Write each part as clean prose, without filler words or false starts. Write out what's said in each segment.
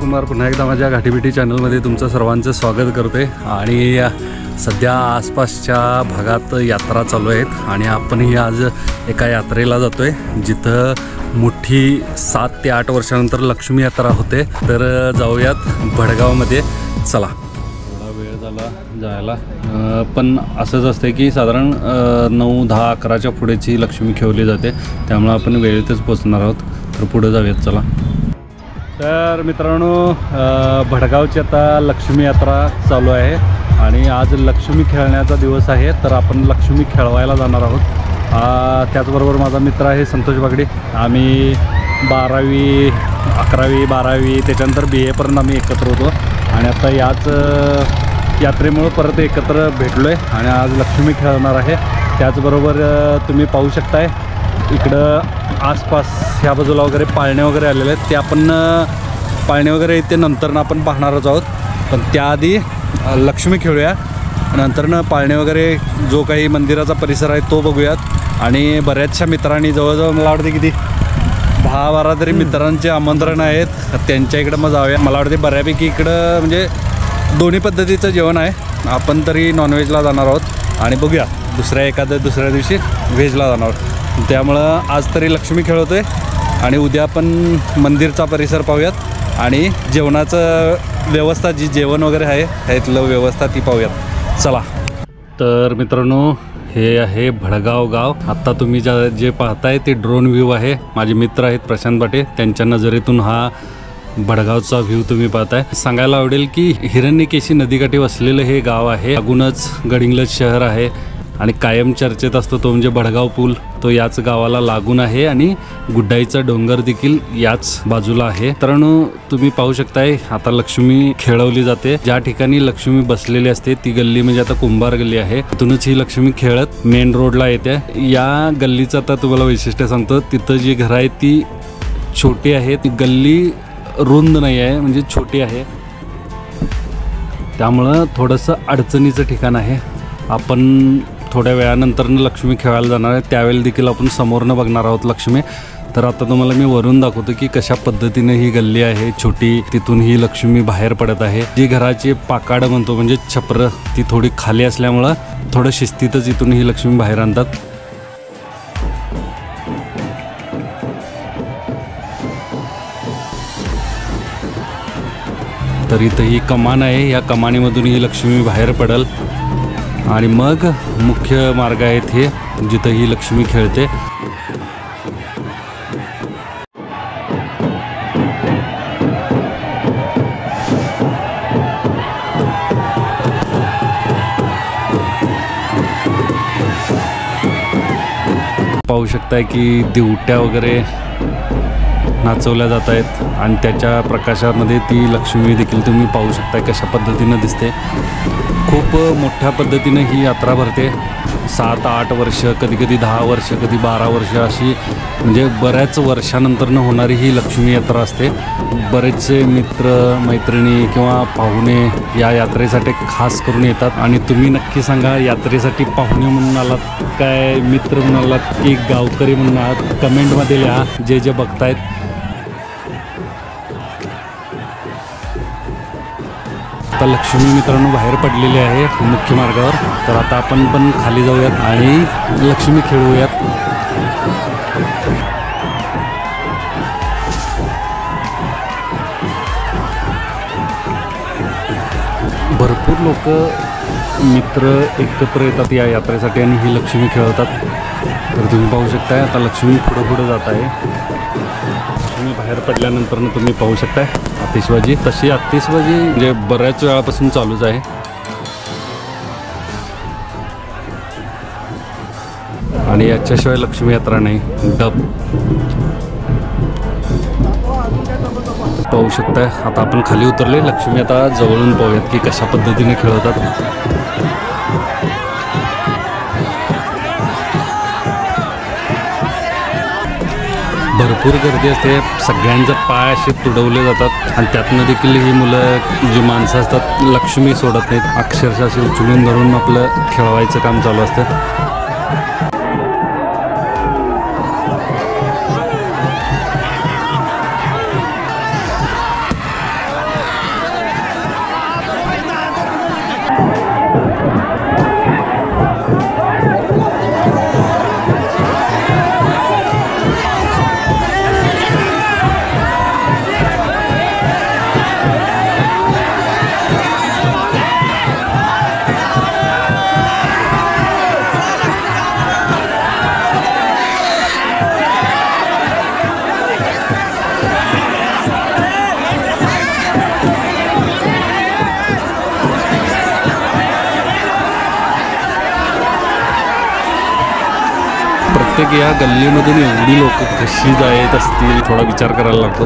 कुमार पुन्हा एकदा माझ्या घाटीबिटी चॅनलमध्ये तुमचं सर्वांचं स्वागत करते। आणि सध्या आसपासच्या भागात यात्रा चालू आहेत आणि आपणही आज एका यात्रेला जातोय जिथं मोठी 7 ते 8 वर्षानंतर लक्ष्मी यात्रा होते। तर जाऊयात भडगावमध्ये, चला। थोडा वेळ झाला जायला, पण असंच असते की साधारण 9, 10, 11च्या पुढेची लक्ष्मी खेळवली जाते, त्यामुळे आपण वेळेतच पोचणार आहोत। तर पुढे जाऊयात, चला। तर मित्रांनो, भडगावची आता लक्ष्मी यात्रा चालू आहे आणि आज लक्ष्मी खेळण्याचा दिवस आहे, तर आपण लक्ष्मी खेळवायला जाणार आहोत। त्याचबरोबर माझा मित्र आहे संतोष बागडे। आम्ही 12वी 11वी 12वी त्याच्यानंतर BA पर्यंत आम्ही एकत्र होतो आणि आता याच यात्रेमुळे परत एकत्र भेटलो आहे आणि आज लक्ष्मी खेळणार आहे। त्याचबरोबर तुम्ही पाहू शकताय इकडं आसपास ह्या बाजूला वगैरे पाळणे वगैरे आलेले आहेत, ते आपण पाळणे वगैरे इथे नंतर आपण पाहणारच आहोत, पण त्याआधी लक्ष्मी खेळूया। नंतरनं पाळणे वगैरे जो काही मंदिराचा परिसर आहे तो बघूयात। आणि बऱ्याचशा मित्रांनी जवळजवळ मला वाटते किती 10-12 तरी मित्रांचे आमंत्रण आहेत, त्यांच्या इकडं मग जाऊया। मला वाटते बऱ्यापैकी इकडं म्हणजे दोन्ही पद्धतीचं जेवण आहे। आपण तरी नॉनव्हेजला जाणार आहोत आणि बघूया दुसऱ्या दिवशी व्हेजला जाणार आहोत। त्यामुळं आज तरी लक्ष्मी खेळवतोय आणि उद्या आपण मंदिरचा परिसर पाहूयात आणि जेवणाचं व्यवस्था जी जेवण वगैरे आहे ह्यातलं व्यवस्था ती पाहूयात, चला। तर मित्रांनो, हे आहे भडगाव गाव। आत्ता तुम्ही जे पाहताय ते ड्रोन व्ह्यू आहे। माझे मित्र आहेत प्रशांत बाटे, त्यांच्या नजरेतून हा भडगावचा व्ह्यू तुम्ही पाहताय। सांगायला आवडेल की हिरण्यकेशी नदीकाठी वसलेलं हे गाव आहे, लागूनच गडिंग्लज शहर आहे आणि कायम चर्चेत असतो तो म्हणजे भडगाव पूल, तो याच गावाला लागून आहे आणि गुड्डाईचा डोंगर देखील याच बाजूला आहे। तर तुम्ही पाहू शकताय आता लक्ष्मी खेळवली जाते। ज्या ठिकाणी लक्ष्मी बसलेली असते ती गल्ली म्हणजे आता कुंभार गल्ली आहे, तिथूनच ही लक्ष्मी खेळत मेन रोडला येते। या गल्लीचं आता तुम्हाला वैशिष्ट्य सांगतो, तिथं जी घरं आहेत ती छोटी आहे, ती गल्ली रुंद नाही आहे, म्हणजे छोटी आहे, त्यामुळं थोडंसं अडचणीचं ठिकाण आहे। आपण थोड्या वेळानंतर लक्ष्मी खेळायला जाणार आहे, त्यावेळेला देखील आपण समोरनं बघणार आहोत लक्ष्मी। तर आता तुम्हाला मी वरून दाखवतो की कशा पद्धतीने ही गल्ली आहे छोटी, तिथून ही लक्ष्मी बाहेर पडत आहे। जी घराची पाकाड म्हणतो म्हणजे छप्र, ती थोडी खाली असल्यामुळं थोडं शिस्तीतच इथून ही लक्ष्मी बाहेर आणतात। तर इथं ही कमान आहे, या कमानीमधून ही लक्ष्मी बाहेर पडेल आणि मग मुख्य मार्ग आहेत हे जिथं ही लक्ष्मी खेळते। पाहू शकताय की दिवट्या वगैरे नाचवल्या जात आहेत आणि त्याच्या प्रकाशामध्ये ती लक्ष्मी देखील तुम्ही पाहू शकताय कशा पद्धतीनं दिसते। खूप मोठ्या पद्धतीने ही यात्रा भरते, 7-8 वर्ष, कधी 10 वर्ष, कधी 12 वर्ष अशी, म्हणजे बऱ्याच वर्षानंतरनं होणारी ही लक्ष्मी यात्रा असते। बरेचसे मित्र मैत्रिणी किंवा पाहुणे या यात्रेसाठी खास करून येतात आणि तुम्ही नक्की सांगा, यात्रेसाठी पाहुणे म्हणून आलात काय, मित्र म्हणून आलात की गावकरी म्हणून आहात, कमेंटमध्ये लिहा जे बघतायत। आता लक्ष्मी मित्रांनो बाहेर पडलेली आहे मुख्य मार्गावर, तर आता आपण पण खाली जाऊयात आणि लक्ष्मी खेळूयात। भरपूर लोक मित्र एकत्र येतात या यात्रेसाठी आणि ही लक्ष्मी खेळवतात। तर तुम्ही पाहू शकताय आता लक्ष्मी पुढे जात आहे। लक्ष्मी बाहेर पडल्यानंतर तुम्ही पाहू शकताय आतिषबाजी, तशी आतिषबाजी म्हणजे बऱ्याच वेळापासून चालूच आहे आणि याच्याशिवाय लक्ष्मी यात्रा नाही। डब पाहू शकताय आता आपण खाली उतरले, लक्ष्मी आता जवळून पाहूयात की कशा पद्धतीने खेळवतात। भरपूर गर्दी असते, सगळ्यांचे पाय असे तुडवले जातात आणि त्यातनं देखील ही मुलं जी माणसं असतात लक्ष्मी सोडत नाहीत, अक्षरशः असे उचलून धरून आपलं खेळवायचं काम चालू असतं। प्रत्येक या गल्लीमधून एवढी लोक कशी जायत असतील थोडा विचार करायला लागतो.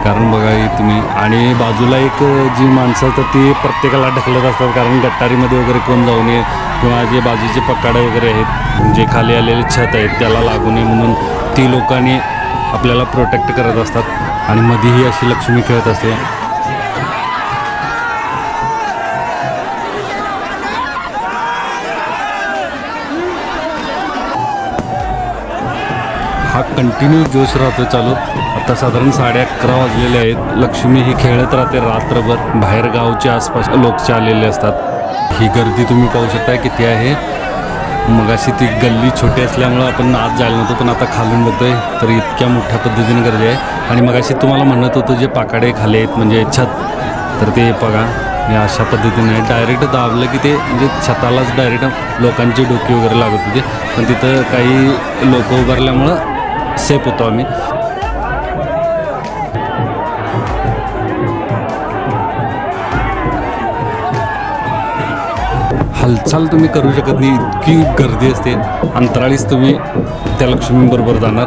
कारण बघा तुम्ही, आणि बाजूला एक जी माणसं असतात ती प्रत्येकाला ढकलत असतात, कारण गटारीमध्ये वगैरे कोण जाऊ नये किंवा जे बाजूचे पकाडे वगैरे आहेत जे खाली आलेले छत आहेत त्याला लागू नये म्हणून ती लोकांनी आपल्याला प्रोटेक्ट करत असतात. आणि मध्येही अशी लक्ष्मी खेळत असते. हा कंटिन्यू जोश राहतो चालू. आता साधारण 11:30 वाजलेले आहेत. लक्ष्मी ही खेळत राहते रात्रभर. बाहेर गावचे आसपास लोक आलेले असतात. ही गर्दी तुम्ही पाहू शकता किती आहे. मगाशी ती गल्ली छोटी असल्यामुळं आपण आत जायला नव्हतो, पण आता खालून बघतोय तर इतक्या मोठ्या पद्धतीने गर्दी आहे. आणि मगाशी तुम्हाला म्हणत होतो जे पाकाडे खाली आहेत म्हणजे छत, तर ते बघा हे अशा पद्धतीने डायरेक्ट दाबलं की ते म्हणजे छतालाच डायरेक्ट लोकांची डोकी वगैरे लागत होती. पण तिथं काही लोक उभारल्यामुळं सेफ होतो आम्ही. हालचाल तुम्ही करू शकत नाही, इतकी गर्दी असते. अंतराळीच तुम्ही त्या लक्ष्मीबरोबर जाणार.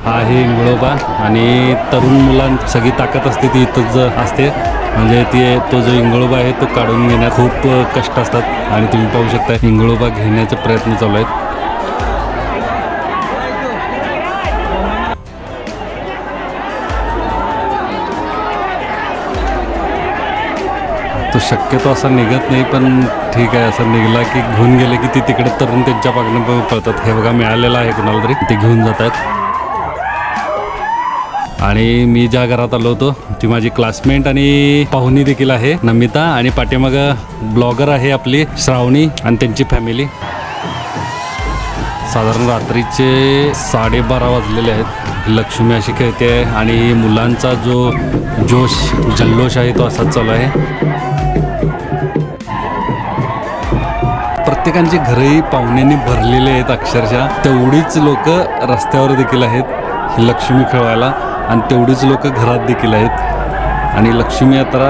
आहे इंगळोबा आणि तरुण मुलांची सगळी ताकद असते ती इथंच असते. म्हणजे तो जो इंगळोबा आहे तो काढून घेण्यात खूप कष्ट असतात. आणि तुम्ही पाहू शकता इंगळोबा घेण्याचे प्रयत्न चालू आहेत. तो शक्यतो असा निघत नाही, पण ठीक आहे, असं निघला की घेऊन गेले की ती तिकडे तरुण त्यांच्या मागणं पळतात. हे बघा मिळालेलं आहे कुणाला तरी, ते घेऊन जात आहेत. आणि मी ज्या घरात आलो होतो ती माझी क्लासमेट आणि पाहुणी देखील आहे नमिता. आणि पाठीमागं ब्लॉगर आहे आपली श्रावणी आणि त्यांची फॅमिली. साधारण रात्रीचे 12:30 वाजलेले आहेत. लक्ष्मी अशी खेळते आहे आणि मुलांचा जो जोश जल्लोष आहे तो असाच चालू आहे. प्रत्येकांची घरही पाहुण्यांनी भरलेले आहेत अक्षरशः. तेवढीच लोक रस्त्यावर देखील आहेत लक्ष्मी खेळवायला आणि तेवढीच लोक घरात देखील आहेत. आणि लक्ष्मी यात्रा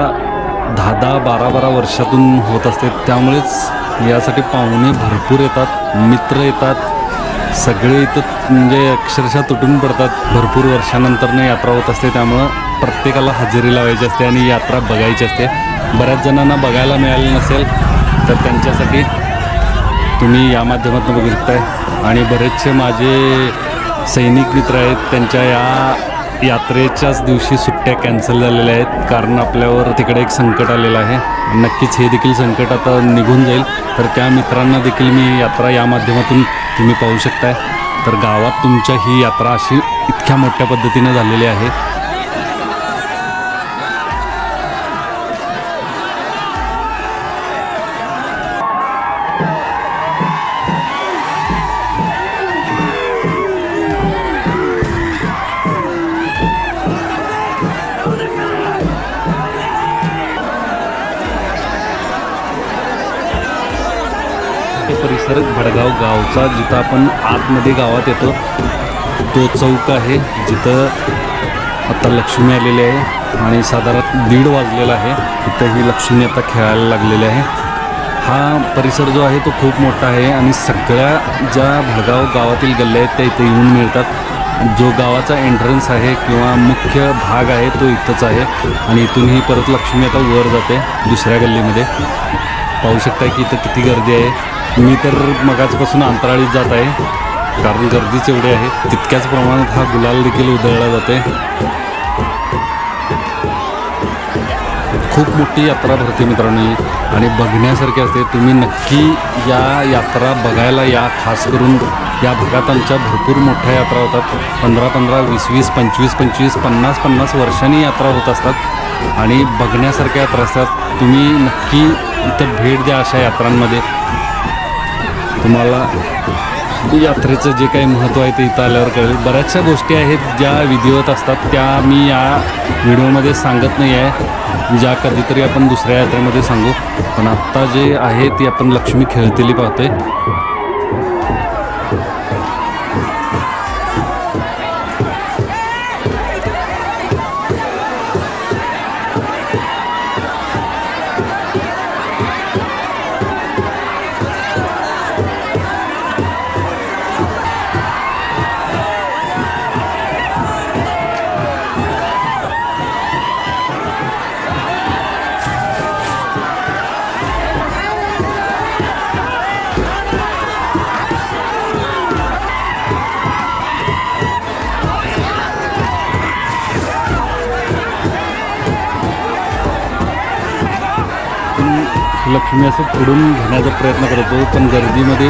10-10, 12-12 वर्षातून होत असते. त्यामुळेच यासाठी पाहुणे भरपूर येतात, मित्र येतात, सगळे इथं म्हणजे अक्षरशः तुटून पडतात. भरपूर वर्षानंतरनं यात्रा होत असते, त्यामुळं प्रत्येकाला हजेरी लावायची असते आणि यात्रा बघायची असते. बऱ्याच जणांना बघायला मिळालं नसेल तर त्यांच्यासाठी तुम्ही या माध्यमातून बघू शकताय. आणि बरेचसे माझे सैनिक मित्र आहेत, त्यांच्या या यात्रेच्याच दिवशी सुट्ट्या कॅन्सल झालेल्या आहेत, कारण आपल्यावर तिकडे एक संकट आलेलं आहे. नक्कीच हे देखील संकट आता निघून जाईल. तर त्या मित्रांना देखील मी यात्रा या माध्यमातून तुम्ही पाहू शकताय. तर गावात तुमच्या ही यात्रा अशी इतक्या मोठ्या पद्धतीने झालेली आहे. परिसर भडगाव गावचा, जिथं आपण आतमध्ये गावात येतो तो चौक आहे, जिथं आता लक्ष्मी आलेली आहे. आणि साधारण 1:30 वाजलेला आहे. इथं ही लक्ष्मी आता खेळायला लागलेली आहे. हा परिसर जो आहे तो खूप मोठा आहे आणि सगळ्या ज्या भडगाव गावातील गल्ल्या आहेत त्या इथे येऊन मिळतात. जो गावाचा एंट्रन्स आहे किंवा मुख्य भाग आहे तो इथंच आहे. आणि इथून ही परत लक्ष्मी आता वर जाते दुसऱ्या गल्लीमध्ये. पाहू शकता की इथं किती गर्दी आहे. मी तर मगाचपासून अंतराळीत जात आहे, कारण गर्दीच एवढी आहे. तितक्याच प्रमाणात हा गुलाल देखील उधळला जाते. खूप मोठी यात्रा भरते मित्रांनो आणि बघण्यासारखी असते। तुम्ही नक्की या यात्रा बघायला या। खास करून या भागात आमच्या भरपूर मोठ्या यात्रा होतात। 15-15, 20-20, 25-25, 50-50 वर्षांनी यात्रा होत असतात आणि बघण्यासारख्या यात्रा असतात। तुम्ही नक्की इथं भेट द्या अशा यात्रांमध्ये। तुम्हाला यात्रेचं जे काही महत्त्व आहे ते इथं आल्यावर कळेल। बऱ्याचशा गोष्टी आहेत ज्या विधिवत असतात त्या मी या व्हिडिओमध्ये सांगत नाही आहे, ज्या कधीतरी आपण दुसऱ्या यात्रेमध्ये सांगू। पण आत्ता जे आहे ती आपण लक्ष्मी खेळतेली पाहतोय। लक्ष्मी असं पुढून घेण्याचा प्रयत्न करतो, पण गर्दीमध्ये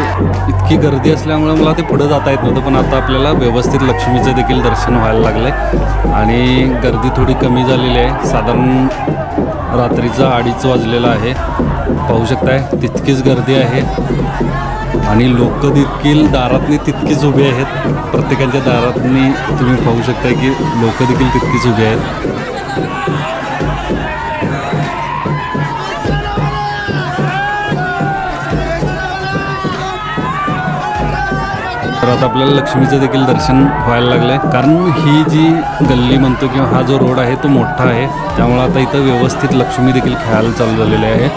इतकी गर्दी असल्यामुळे मला ते पुढं जाता येत नव्हतं। पण आता आपल्याला व्यवस्थित लक्ष्मीचं देखील दर्शन व्हायला लागलं आहे आणि गर्दी थोडी कमी झालेली आहे। साधारण रात्रीचा 2:30 वाजलेला आहे, पाहू शकताय तितकीच गर्दी आहे आणि लोक देखील दारातनी तितकीच उभी आहेत। प्रत्येकाच्या दारातनी तुम्ही पाहू शकताय की लोक देखील तितकीच उभी आहेत। तर आता आपल्याला लक्ष्मीचं देखील दर्शन व्हायला लागलं आहे, कारण ही जी गल्ली म्हणतो किंवा हा जो रोड आहे तो मोठा आहे, त्यामुळे आता इथं व्यवस्थित लक्ष्मी देखील खेळायला चालू झालेले आहे।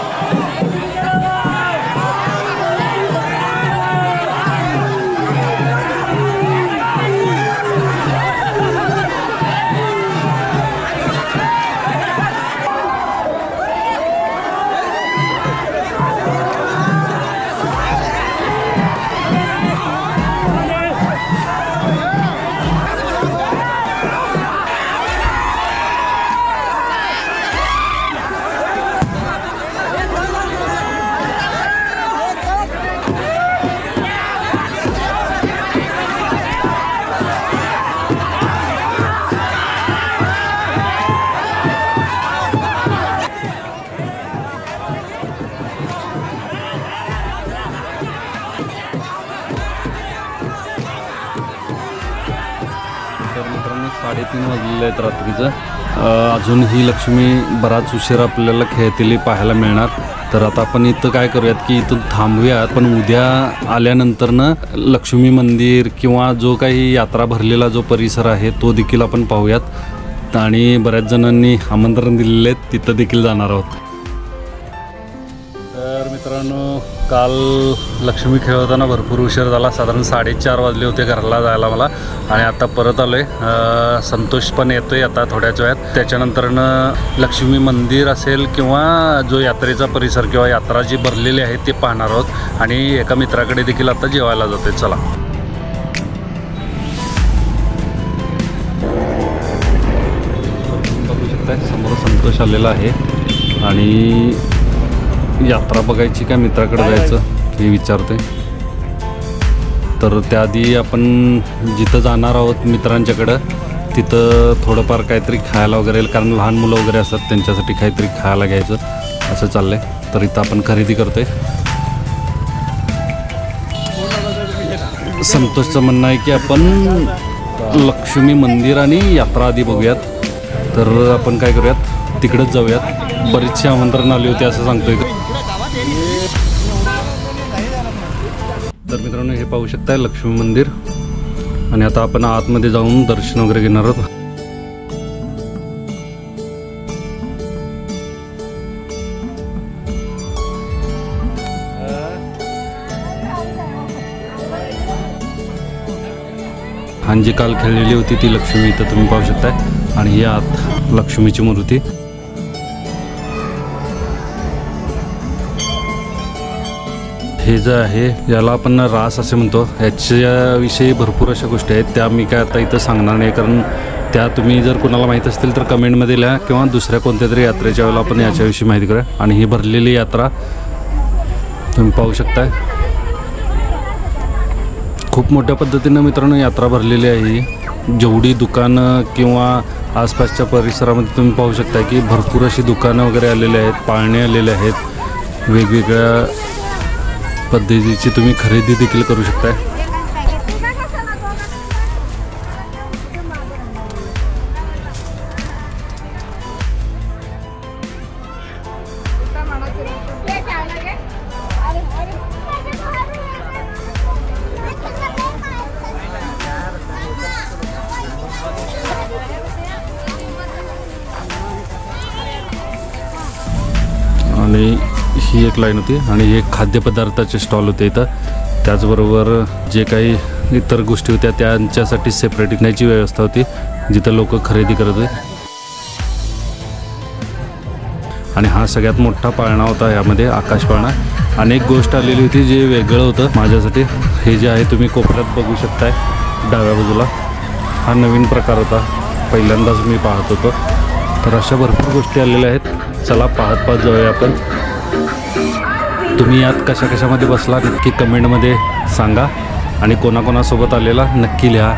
तर मित्रांनो 3:30 वाजलेले आहेत रात्रीचं। अजून ही लक्ष्मी बराच उशीर आपल्याला खेळतेली पाहायला मिळणार। तर आता आपण इथं काय करूयात की इथून थांबूयात, पण उद्या आल्यानंतरनं लक्ष्मी मंदिर किंवा जो काही यात्रा भरलेला जो परिसर आहे तो देखील आपण पाहूयात आणि बऱ्याच जणांनी आमंत्रण दिलेले आहेत तिथं देखील जाणार आहोत। तर मित्रांनो काल लक्ष्मी खेळताना भरपूर उशीर झाला, साधारण 4:30 वाजले होते घराला जायला मला आणि आता परत आलो आहे। संतोष पण येतो आहे आता थोड्याच वेळात। त्याच्यानंतरनं लक्ष्मी मंदिर असेल किंवा जो यात्रेचा परिसर किंवा यात्रा जी भरलेली आहे ते पाहणार आहोत आणि एका मित्राकडे देखील आता जेवायला जातोय। चला बघू शकताय समोर संतोष आलेला आहे आणि यात्रा बघायची का मित्राकडे जायचं हे विचारते। तर त्याआधी आपण जिथं जाणार आहोत मित्रांच्याकडं तिथं थोडंफार काहीतरी खायला वगैरे, कारण लहान मुलं वगैरे असतात त्यांच्यासाठी काहीतरी खायला घ्यायचं असं चाललंय। तर इथं आपण खरेदी करतोय। संतोषचं म्हणणं आहे की आपण लक्ष्मी मंदिर आणि यात्रा आधी बघूयात। तर आपण काय करूयात तिकडेच जाऊयात, बरीचशी आमंत्रण आली होती असं सांगतोय। तर मित्रांनो हे पाहू शकताय लक्ष्मी मंदिर आणि आता आपण आतमध्ये जाऊन दर्शन वगैरे घेणार आहोत। आणि जी काल खेळलेली होती ती लक्ष्मी इथं तुम्ही पाहू शकताय आणि ही आत लक्ष्मीची मूर्ती। हे जे आहे याला आपण रास असे म्हणतो, याच्याविषयी भरपूर अशा गोष्टी आहेत त्या मी काय आता इथं सांगणार नाही, कारण त्या तुम्ही जर कोणाला माहीत असतील तर कमेंटमध्ये लिहा किंवा दुसऱ्या कोणत्या तरी यात्रेच्या वेळेला आपण याच्याविषयी माहिती करूया। आणि ही भरलेली यात्रा तुम्ही पाहू शकताय, खूप मोठ्या पद्धतीनं मित्रांनो यात्रा भरलेली आहे। जेवढी दुकानं किंवा आसपासच्या परिसरामध्ये तुम्ही पाहू शकता की भरपूर अशी दुकानं वगैरे आलेले आहेत, पाळणे आलेले आहेत, वेगवेगळ्या पद्धतीची तुम्ही खरेदी देखील करू शकताय। आणि ही एक लाईन होती आणि हे खाद्यपदार्थाचे स्टॉल होते इथं, त्याचबरोबर जे काही इतर गोष्टी होत्या त्यांच्यासाठी सेपरेट विकण्याची व्यवस्था होती जिथं लोक खरेदी करत होते। आणि हा सगळ्यात मोठा पाळणा होता, यामध्ये आकाश पाळणा। अनेक गोष्ट आलेली होती जे वेगळं होतं माझ्यासाठी। हे जे आहे तुम्ही कोपऱ्यात बघू शकताय डाव्या बाजूला, हा नवीन प्रकार होता, पहिल्यांदाच मी पाहत होतो। तर अशा भरपूर गोष्टी आलेल्या आहेत, चला पाहत जाऊया आपण। तुम्ही यात कशामध्ये बसला नक्की कमेंटमध्ये सांगा आणि कोणाकोणासोबत आलेला नक्की लिहा।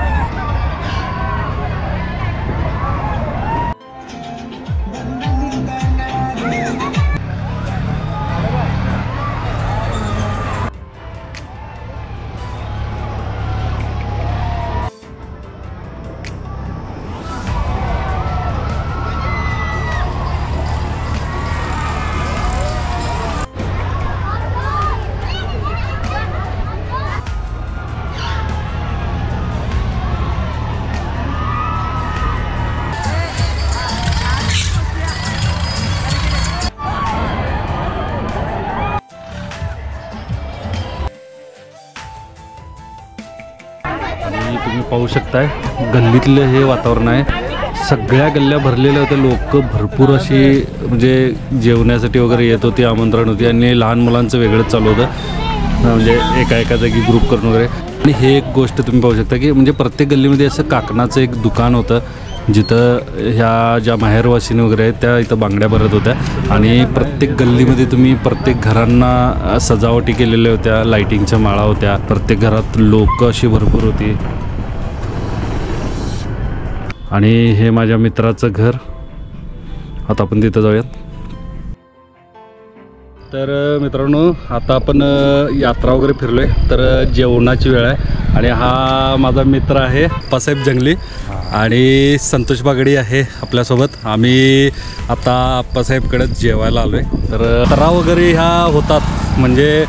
तुम्ही पाहू शकताय गल्लीतलं हे वातावरण आहे, सगळ्या गल्ल्या भरलेल्या होत्या, लोक भरपूर अशी म्हणजे जेवण्यासाठी वगैरे येत होती, आमंत्रण होती। आणि लहान मुलांचं वेगळंच चालू होतं, म्हणजे एका जागी ग्रुप करून वगैरे। आणि हे एक गोष्ट तुम्ही पाहू शकता की म्हणजे प्रत्येक गल्लीमध्ये असं काकणाचं एक दुकान होतं जिथं ह्या ज्या माहेरवासिनी वगैरे आहेत त्या इथं बांगड्या भरत होत्या। आणि प्रत्येक गल्लीमध्ये तुम्ही प्रत्येक घरांना सजावटी केलेल्या होत्या, लाईटिंगच्या माळा होत्या, प्रत्येक घरात लोक अशी भरपूर होती। आणि हे माझ्या मित्राचं घर, आता आपण तिथं जाऊयात। तर मित्रांनो आता आपण यात्रा वगैरे फिरलोय, तर जेवणाची वेळ आहे। आणि हा माझा मित्र आहे आप्पासाहेब जंगली आणि संतोष बागडी आहे आपल्यासोबत। आम्ही आता आप्पासाहेबकडे जेवायला आलो आहे। तर यात्रा वगैरे ह्या होतात, म्हणजे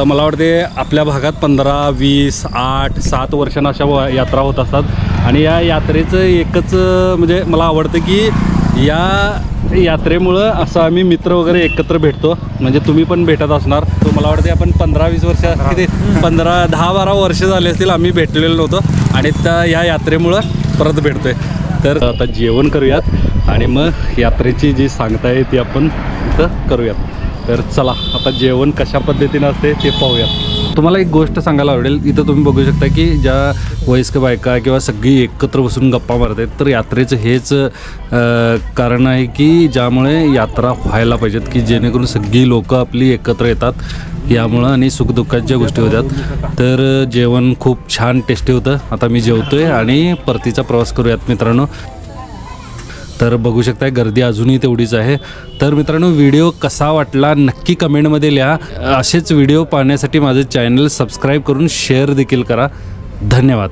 मला वाटते आपल्या भागात 15, 20, 8, 7 वर्षांना अशा यात्रा होत असतात। आणि या यात्रेचं एकच म्हणजे मला आवडतं की या यात्रेमुळं असं आम्ही मित्र वगैरे एकत्र भेटतो, म्हणजे तुम्ही पण भेटत असणार। तो मला वाटते आपण 15-20 वर्ष किती 10-12 वर्ष झाले असतील आम्ही भेटलेलो नव्हतो, आणि त्या या यात्रेमुळं परत भेटतोय। तर आता जेवण करूयात आणि मग यात्रेची जी सांगताय ती आपण इथं करूयात। तर चला आता जेवण कशा पद्धतीनं असते ते पाहूयात। तुम्हाला एक गोष्ट सांगायला आवडेल, इथं तुम्ही बघू शकता की ज्या वयस्कर बायका किंवा सगळी एकत्र बसून गप्पा मारत आहेत, तर यात्रेचं हेच कारण आहे की ज्यामुळे यात्रा व्हायला पाहिजेत, की जेणेकरून सगळी लोकं आपली एकत्र येतात यामुळं आणि सुखदुःखाच्या गोष्टी होतात। तर जेवण खूप छान टेस्टी होतं। आता मी जेवतोय आणि परतीचा प्रवास करूयात मित्रांनो। तर बघू शकताय गर्दी अजूनही तेवढीच आहे। तर मित्रांनो व्हिडिओ कसा वाटला नक्की कमेंटमध्ये लिहा। असेच व्हिडिओ पाहण्यासाठी माझं चॅनल सबस्क्राईब करून शेअर देखील करा। धन्यवाद।